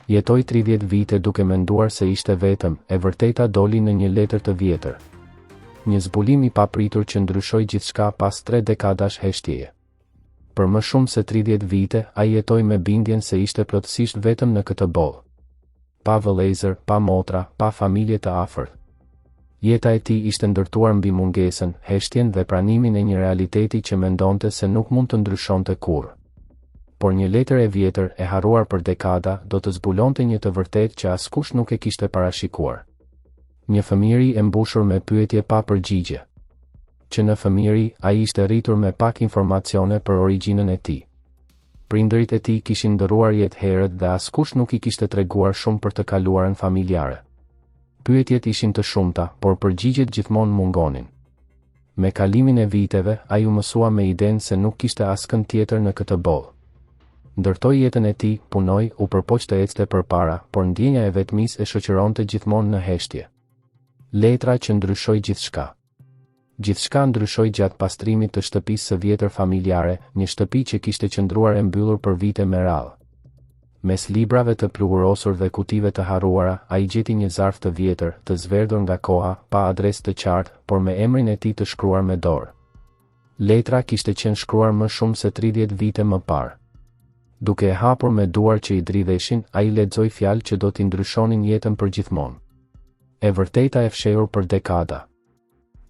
Jetoi 30 vite duke menduar se ishte vetëm, e vërteta doli në një letër të vjetër. Një zbulim i papritur që ndryshoi gjithçka pas 3 dekadash heshtjeje. Për më shumë se 30 vite, ai jetoi me bindjen se ishte plotësisht vetëm në këtë botë. Pa vëllezër, pa motra, pa familje të afërt. Jeta e tij ishte ndërtuar mbi mungesën, heshtjen dhe pranimin e një realiteti që mendonte se nuk mund të ndryshonte kurrë. Por një letër e vjetër, e harruar për dekada, do të zbulonte një të vërtetë që askush nuk e kishte parashikuar. Një fëmijëri e mbushur me pyetje pa përgjigje. Që në fëmijëri, ai ishte rritur me pak informacione për origjinën e tij. Prindërit e tij kishin ndëruar jetë herët dhe askush nuk i kishte treguar shumë për të kaluarën familjare. Pyetjet ishin të shumta, por përgjigjet gjithmonë mungonin. Me kalimin e viteve, ai u mësua me idenë se nuk kishte askënd tjetër në këtë botë. Ndërtoi jetën e tij, punoi, u përpoq të ecte përpara, por ndjenja e vetmisë e shoqëronte gjithmonë në heshtje. Letra që ndryshoi gjithçka. Gjithçka ndryshoi gjatë pastrimit të shtëpisë së vjetër familjare, një shtëpi që kishte qëndruar e mbyllur për vite me radhë. Mes librave të pluhurosur dhe kutive të harruara, ai gjeti një zarf të vjetër, të zverdhur nga koha, pa adresë të qartë, por me emrin e tij të shkruar me dorë. Letra kishte qenë shkruar më shumë se 30 vite më parë. Duke e hapur me duar që i dridheshin, ai lexoi fjalë që do t'i ndryshonin jetën përgjithmonë. E vërteta e fshehur për dekada.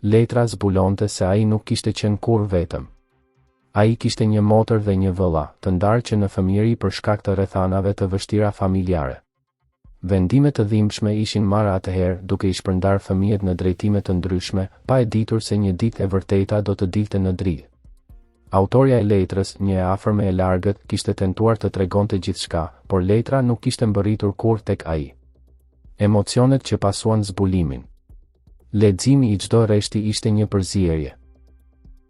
Letra zbulonte se ai nuk kishte qenë kurrë vetëm. Ai kishte një motër dhe një vëlla, të ndarë që në fëmijëri për shkak të rrethanave të vështira familjare. Vendime të dhimbshme ishin marrë atëherë duke i shpërndar fëmijët në drejtime të ndryshme, pa e ditur se një ditë e vërteta do të dilte në dritë. Autorja e letrës, një e afërme e largët, kishte tentuar të tregonte gjithçka, por letra nuk kishte mbërritur kurrë tek ai. Emocionet që pasuan zbulimin. Leximi i çdo rreshti ishte një përzierje.